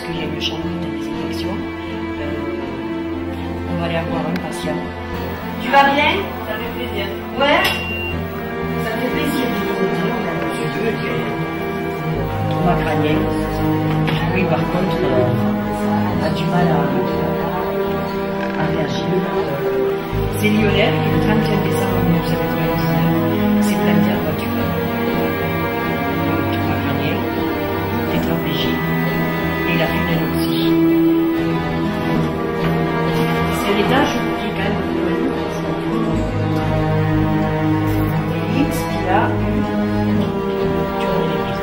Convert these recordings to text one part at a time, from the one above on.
puisqu'il y a eu le changement de désinfection. On va aller avoir un patient. Tu vas bien? Ça fait plaisir. Ouais. Ça fait plaisir de te retrouver. On a reçu deux trauma crânien. Oui, par contre, on a du mal à réagir. C'est Lionel qui, le 31 décembre 1999, s'est planté en voiture. Trauma crânien, tétraplégie, et il a fait une anoxie. C'est l'état, je vous dis quand même, Félix qui a eu une rupture de l'église.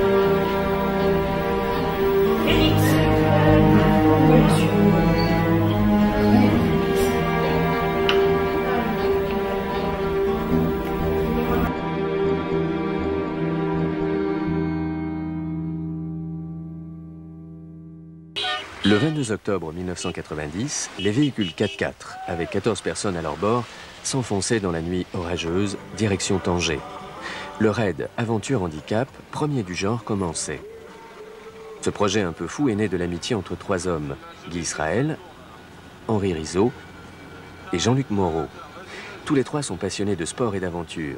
Félix, oui, monsieur. Le 22 octobre 1990, les véhicules 4x4, avec 14 personnes à leur bord, s'enfonçaient dans la nuit orageuse, direction Tanger. Le raid Aventure Handicap, premier du genre, commençait. Ce projet un peu fou est né de l'amitié entre trois hommes, Guy Israël, Henri Rizzo et Jean-Luc Moreau. Tous les trois sont passionnés de sport et d'aventure.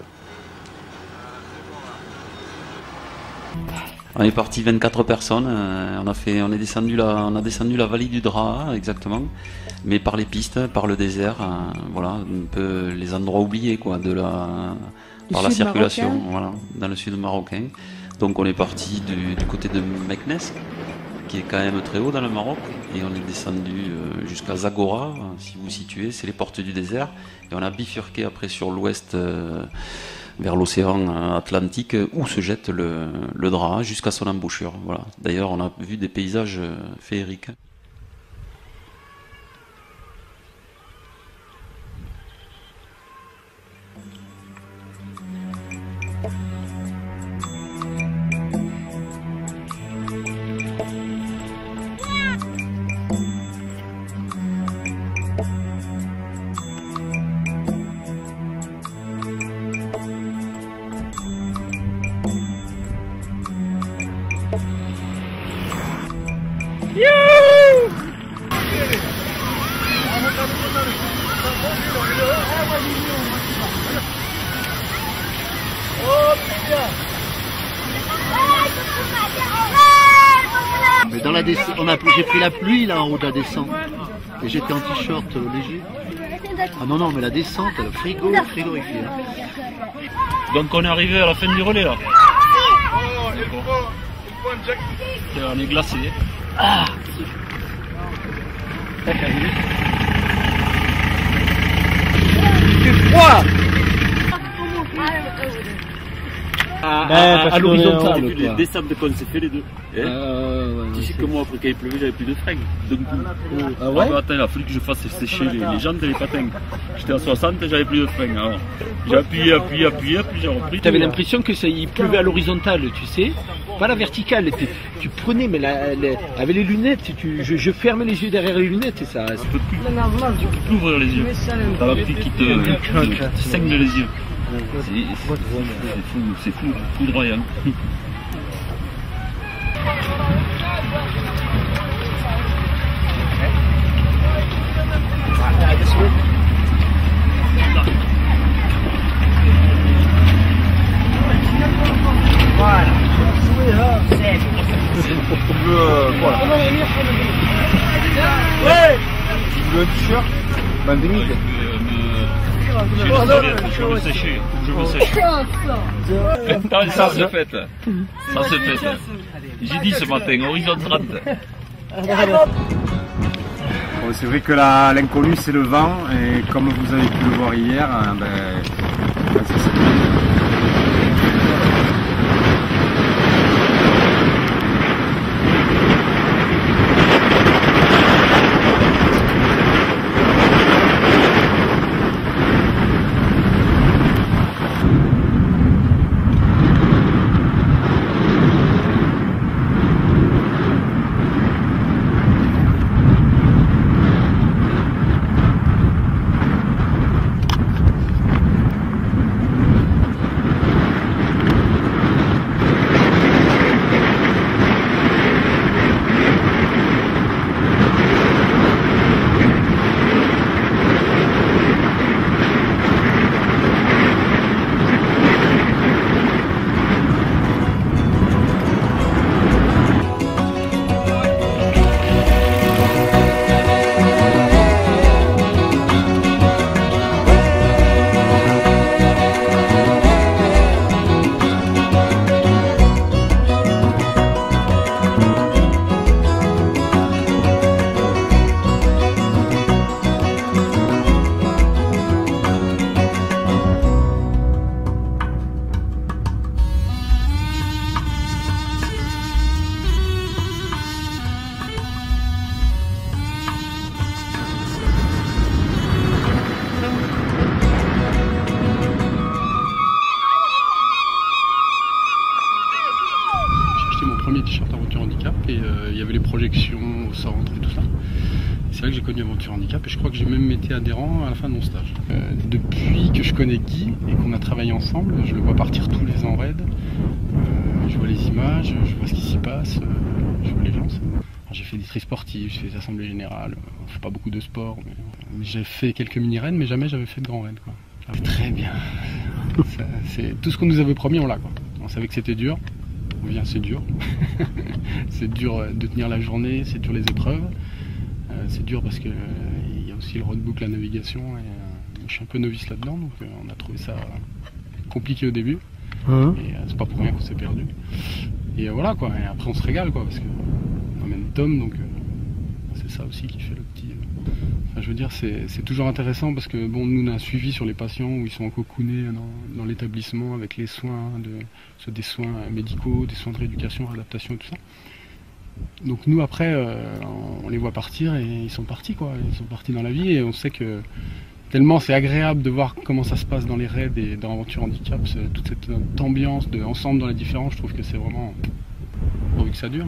On est parti 24 personnes, on a descendu la vallée du Draa exactement, mais par les pistes, par le désert, voilà, un peu les endroits oubliés quoi, par la circulation, voilà, dans le sud marocain. Donc on est parti du côté de Meknes, qui est quand même très haut dans le Maroc, et on est descendu jusqu'à Zagora, si vous vous situez, c'est les portes du désert, et on a bifurqué après sur l'ouest vers l'océan Atlantique où se jette le Draa jusqu'à son embouchure. Voilà. D'ailleurs, on a vu des paysages féeriques. Mais dans la descente, j'ai pris la pluie là en haut de la descente et j'étais en t-shirt léger. Ah non non, mais la descente, le frigorifié. Donc on est arrivé à la fin du relais là. On est glacé. Ah. Il fait froid. À l'horizontale, les descentes qu'on s'est fait les deux. Tu sais que moi, après qu'il pleuvait, j'avais plus de frein. Donc, attends, il a fallu que je fasse sécher les jantes et les patins. J'étais à 60 et j'avais plus de frein. Alors, j'ai appuyé, puis j'ai repris. Tu avais l'impression que il pleuvait à l'horizontale, tu sais, pas la verticale. Tu prenais, mais avec les lunettes, je fermais les yeux derrière les lunettes et ça. Tu peux plus ouvrir les yeux. T'as la pluie qui te saigne les yeux. C'est fou, foudroyant. Voilà. Ouais. Tu veux un t-shirt? Ben, Je veux sécher. Ça se fait. J'ai dit ce matin, horizon 30. Bon, c'est vrai que l'inconnu c'est le vent, et comme vous avez pu le voir hier, rééducation au centre et tout ça. C'est là que j'ai connu Aventure Handicap et je crois que j'ai même été adhérent à la fin de mon stage. Depuis que je connais Guy et qu'on a travaillé ensemble, je le vois partir tous les ans en raid. Je vois les images, je vois ce qui s'y passe, je vois les gens. J'ai fait des tri sportifs, j'ai fait des assemblées générales, je fais pas beaucoup de sport, mais j'ai fait quelques mini-raids, mais jamais j'avais fait de grands raids. Très bien. C'est tout ce qu'on nous avait promis, on l'a. On savait que c'était dur. C'est dur. C'est dur de tenir la journée, c'est dur les épreuves. C'est dur parce qu'il y a aussi le roadbook, la navigation. Et, je suis un peu novice là-dedans, donc on a trouvé ça compliqué au début. Et c'est pas pour rien qu'on s'est perdu. Et voilà quoi. Et après on se régale quoi, parce qu'on emmène Tom, donc c'est ça aussi qui fait le petit. Enfin, je veux dire, c'est toujours intéressant parce que bon, nous on a un suivi sur les patients où ils sont cocoonés dans l'établissement avec les soins, soit des soins médicaux, des soins de rééducation, réadaptation et tout ça. Donc nous après, on les voit partir et ils sont partis quoi. Ils sont partis dans la vie et on sait que tellement c'est agréable de voir comment ça se passe dans les raids et dans Aventure Handicap, toute cette ambiance de ensemble dans la différence, je trouve que c'est vraiment pourvu que ça dure.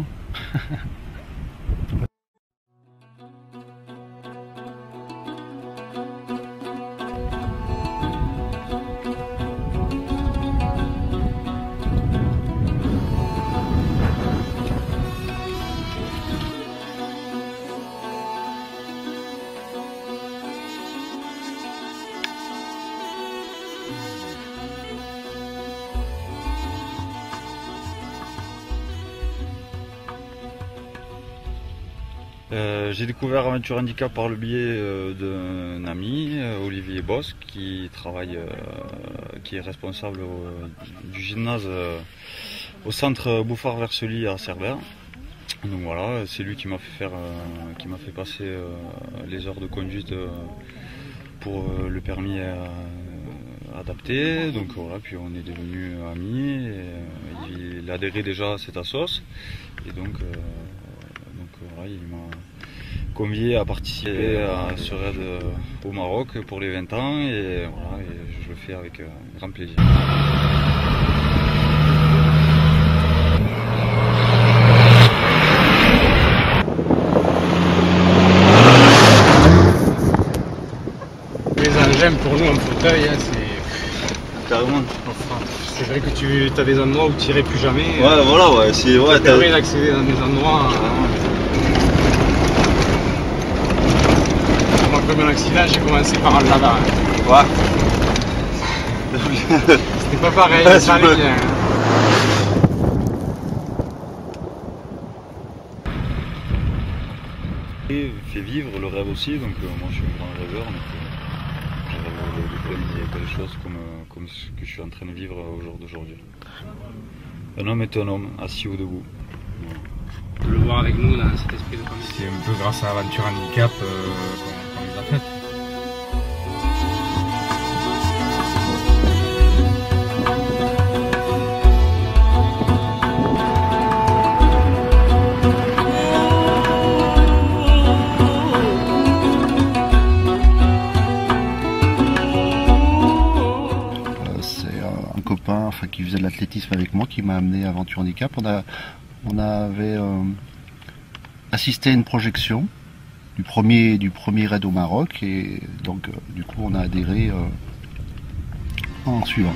J'ai découvert Aventure Handicap par le biais d'un ami, Olivier Bosch, qui est responsable du gymnase au centre Bouffard-Versely à Cerbère. Donc voilà, c'est lui qui m'a fait passer les heures de conduite pour le permis adapté. Donc voilà, puis on est devenus amis. Et, il adhérait déjà à cette assoce et donc voilà, il m'a convié à participer à ce raid au Maroc pour les 20 ans et voilà, et je le fais avec grand plaisir. Les engins pour nous en fauteuil, hein, c'est carrément. C'est vrai que tu as des endroits où tu n'irais plus jamais. Ouais, voilà, ouais. Ça permet d'accéder dans des endroits. Moi, comme un accident, j'ai commencé par un lava. Ouais. C'était pas pareil, ça allait bien. Et fait vivre le rêve aussi, donc moi je suis un grand rêveur, donc je rêve de plein de choses comme ce que je suis en train de vivre au jour d'aujourd'hui. Un homme est un homme, assis ou debout. De le voir avec nous dans cet esprit de famille. C'est un peu grâce à Aventure Handicap qu'on les a faites. Qui faisait de l'athlétisme avec moi, qui m'a amené à Aventure Handicap. On avait assisté à une projection du premier raid au Maroc et donc du coup on a adhéré en suivant.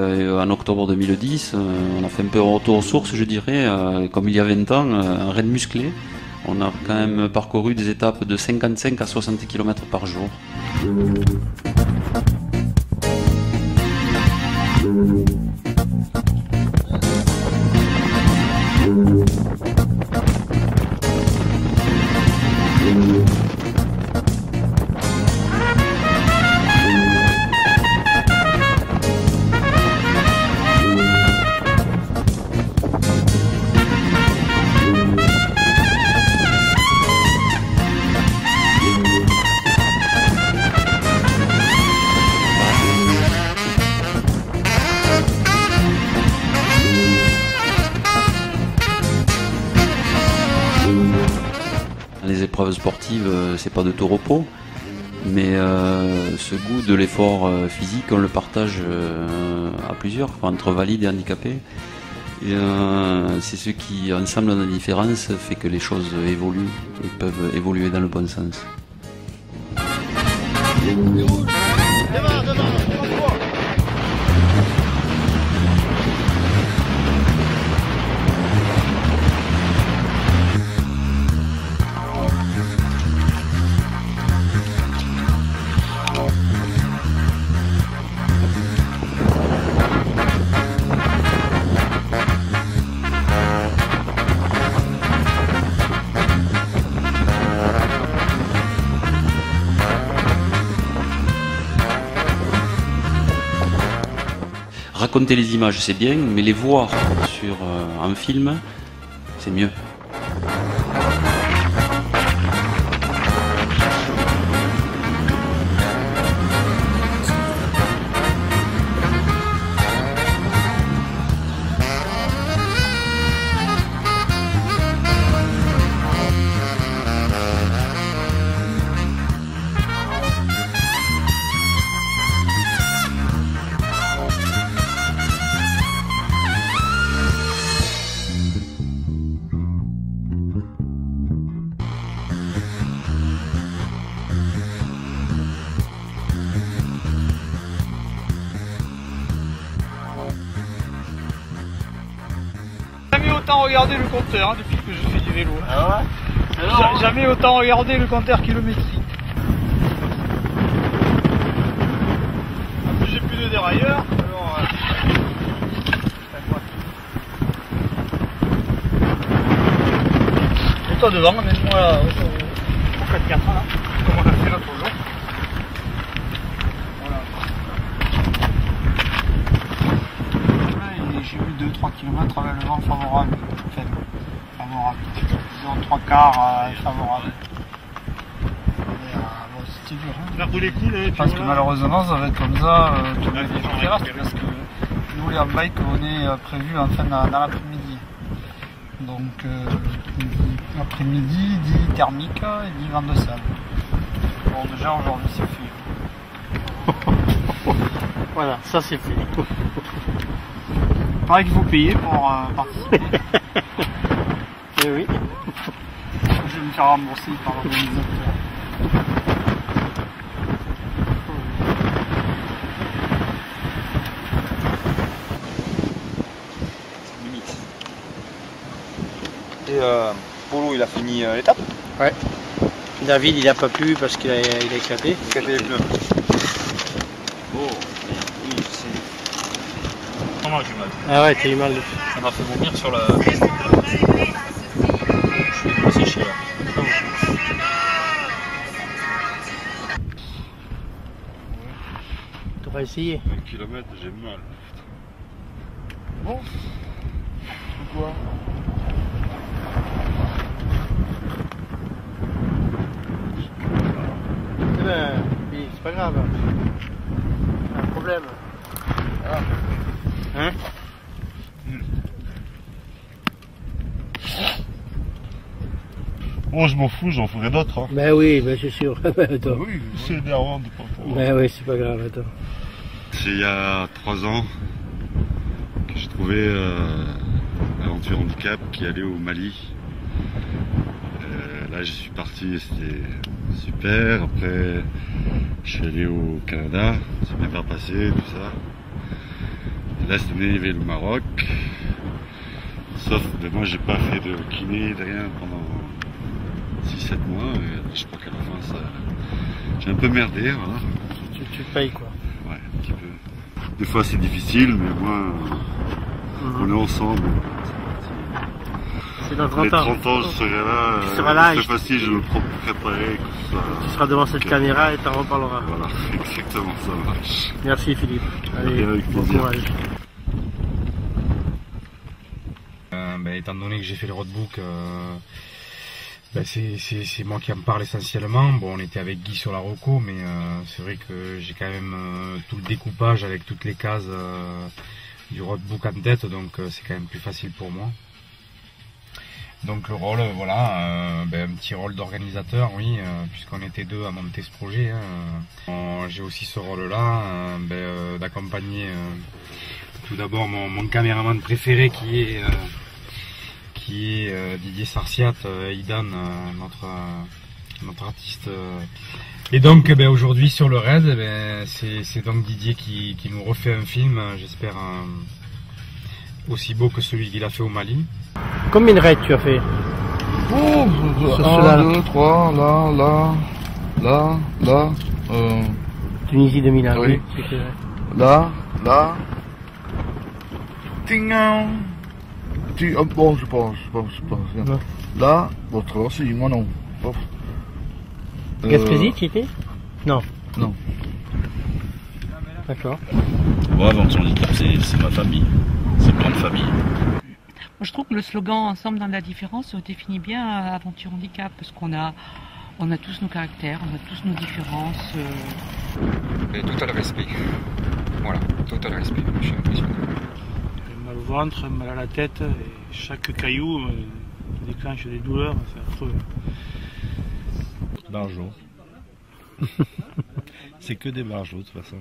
En octobre 2010, on a fait un peu un retour aux sources, je dirais, comme il y a 20 ans, un raid musclé. On a quand même parcouru des étapes de 55 à 60 km par jour. Les épreuves sportives, c'est pas de tout repos, mais ce goût de l'effort physique, on le partage à plusieurs, entre valides et handicapés. C'est ceux qui, ensemble, dans la différence, fait que les choses évoluent et peuvent évoluer dans le bon sens. Raconter les images, c'est bien, mais les voir sur un film, c'est mieux. Jamais autant regardé le compteur depuis que je fais du vélo. Ah ouais. Jamais autant regardé le compteur kilométrique. En plus j'ai plus de dérailleur. Alors, et toi devant, mets-moi au 4x4 là, comme on a fait l'autre jour. J'ai eu 2-3 km avec le vent favorable, faible, favorable, disons 3 quarts favorable. Bon, c'était dur, hein. Parce que malheureusement ça va être comme ça tous les terrasses, parce que nous les bike on est prévu en fin dans l'après-midi. Donc après-midi dit thermique et dit vent de sable. Bon déjà aujourd'hui c'est fait. Voilà, ça c'est fait. Il paraît qu'il faut payer pour participer. Eh oui. Je vais me faire rembourser par l'organisateur. Et Polo, il a fini l'étape? Ouais. David, il a pas pu parce qu'il a éclaté. Il a éclaté les pneus. Oh. Ah ouais, t'as eu mal. Ça m'a fait vomir sur la... Je suis pas séché là. Tu vas essayer. 1 km, j'ai mal. Bon. Quoi? Eh ben, c'est pas grave. C'est un problème. Voilà. Hein? Oh, je m'en fous, j'en ferai d'autres. Hein. Ben oui, ben c'est sûr. Attends. Oui, c'est énervant de pas pouvoir. Ben oui, c'est pas grave, attends. C'est il y a 3 ans que j'ai trouvé Aventure Handicap qui allait au Mali. Là, je suis parti, c'était super. Après, je suis allé au Canada, c'est bien passé, tout ça. Là, c'était arrivé le Maroc. Sauf que moi, j'ai pas fait de kiné, de rien pendant 6-7 mois. Et je crois qu'à la fin, ça, j'ai un peu merdé. Voilà. Tu payes quoi. Ouais, un petit peu. Des fois, c'est difficile, mais moi, on est ensemble. C'est dans 30 ans. Les 30 ans, je serai là. C'est facile, je me préparer. Tu seras devant cette caméra et t'en reparleras. Voilà, exactement, ça marche. Merci Philippe. Allez, avec bon plaisir. courage. Étant donné que j'ai fait le roadbook, c'est moi qui en parle essentiellement. Bon, on était avec Guy sur la reco, mais c'est vrai que j'ai quand même tout le découpage avec toutes les cases du roadbook en tête, donc c'est quand même plus facile pour moi. Donc le rôle, voilà, un petit rôle d'organisateur, oui, puisqu'on était deux à monter ce projet. Hein. J'ai aussi ce rôle-là, d'accompagner tout d'abord mon caméraman préféré qui est Didier Sarciat, Idan, notre artiste. Et donc aujourd'hui sur le raid, c'est donc Didier qui nous refait un film, j'espère aussi beau que celui qu'il a fait au Mali. Combien de raids tu as fait? Oh, 1, 2, 3, là. Tunisie 2001, oui. Là. Bon, je pense. Là, votre aussi, moi non. Gaspésie, tu étais? Non. Non. D'accord. Ouais, Aventure Handicap, c'est ma famille. C'est une grande famille. Moi, je trouve que le slogan Ensemble dans la différence définit bien Aventure Handicap, parce qu'on a tous nos caractères, on a tous nos différences. Et total respect. Voilà, total respect. Je suis impressionné. Mal au ventre, mal à la tête, et chaque caillou déclenche des douleurs, c'est affreux. Barjot. C'est que des barjots de toute façon.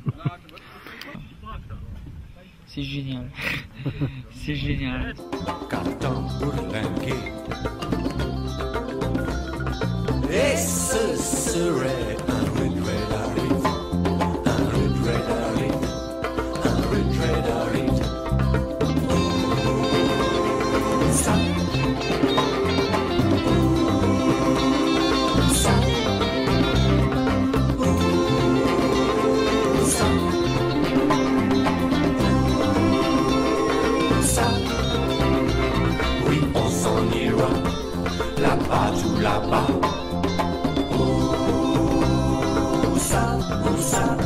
C'est génial. C'est génial. Et ce serait un regret d'arrive, un regret d'arrive, un regret d'arrive. Ça, oui, on s'en ira, là-bas tout là-bas. Où ça,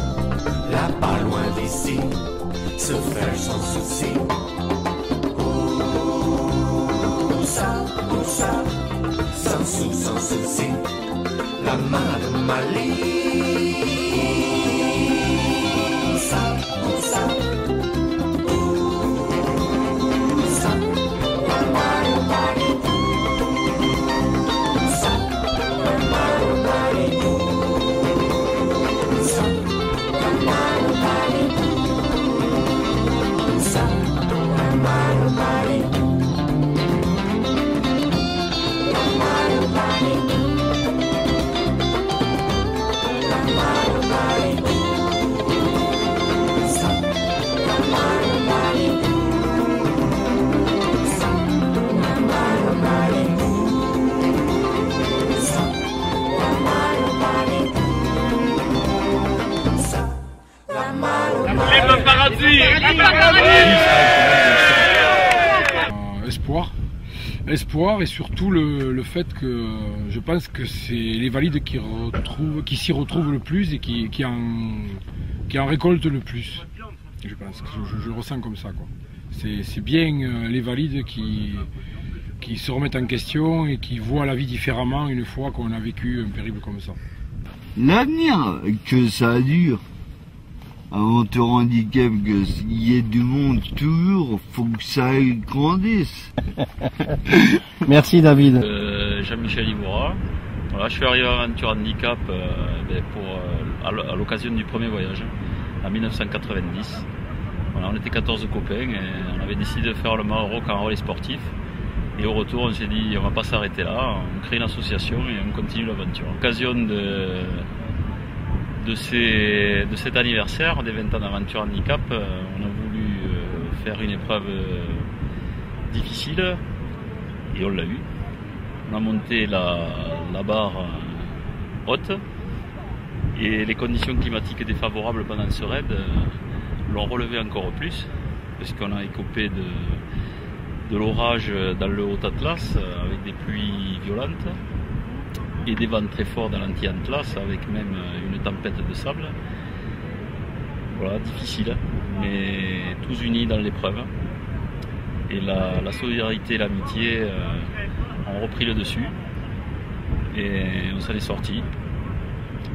là-bas loin d'ici, se faire sans souci. Où ça, sans souci, la main de Mali. Où ça, Espoir et surtout le fait que je pense que c'est les valides qui s'y retrouvent le plus et qui en récoltent le plus. Je pense, je le ressens comme ça, quoi. C'est bien les valides qui se remettent en question et qui voient la vie différemment une fois qu'on a vécu un périple comme ça. L'avenir, que ça dure. Aventure Handicap, qu'il y ait du monde toujours, faut que ça grandisse. Merci David. Jean-Michel Ivoira. Voilà, je suis arrivé à Aventure Handicap à l'occasion du premier voyage, en 1990. Voilà, on était 14 copains et on avait décidé de faire le Maroc en relais sportif. Et au retour, on s'est dit, on va pas s'arrêter là, on crée une association et on continue l'aventure. À l'occasion de cet anniversaire des 20 ans d'Aventure Handicap, on a voulu faire une épreuve difficile et on l'a eu. On a monté la barre haute et les conditions climatiques défavorables pendant ce raid l'ont relevé encore plus parce qu'on a écopé de l'orage dans le Haut-Atlas avec des pluies violentes et des vents très forts dans l'anti-Atlas avec même une tempête de sable. Voilà, difficile, mais tous unis dans l'épreuve. Et la solidarité et l'amitié ont repris le dessus et on s'en est sorti.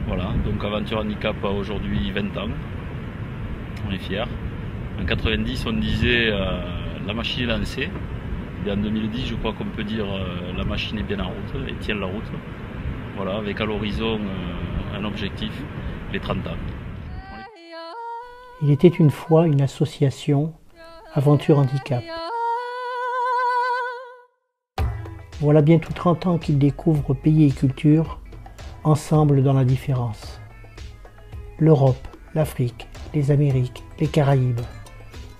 Voilà, donc Aventure Handicap a aujourd'hui 20 ans, on est fiers. En 90 on disait la machine est lancée, et en 2010 je crois qu'on peut dire la machine est bien en route et tient la route. Voilà, avec à l'horizon un objectif, les 30 ans. Il était une fois une association Aventure Handicap. Voilà bientôt 30 ans qu'ils découvrent pays et culture, ensemble dans la différence. L'Europe, l'Afrique, les Amériques, les Caraïbes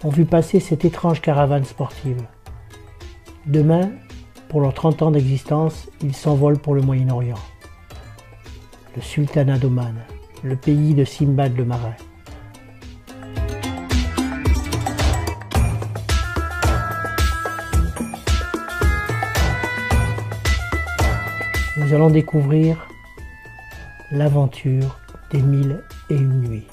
ont vu passer cette étrange caravane sportive. Demain, pour leurs 30 ans d'existence, ils s'envolent pour le Moyen-Orient. Le Sultanat d'Oman, le pays de Simbad le marin. Nous allons découvrir l'aventure des 1001 nuits.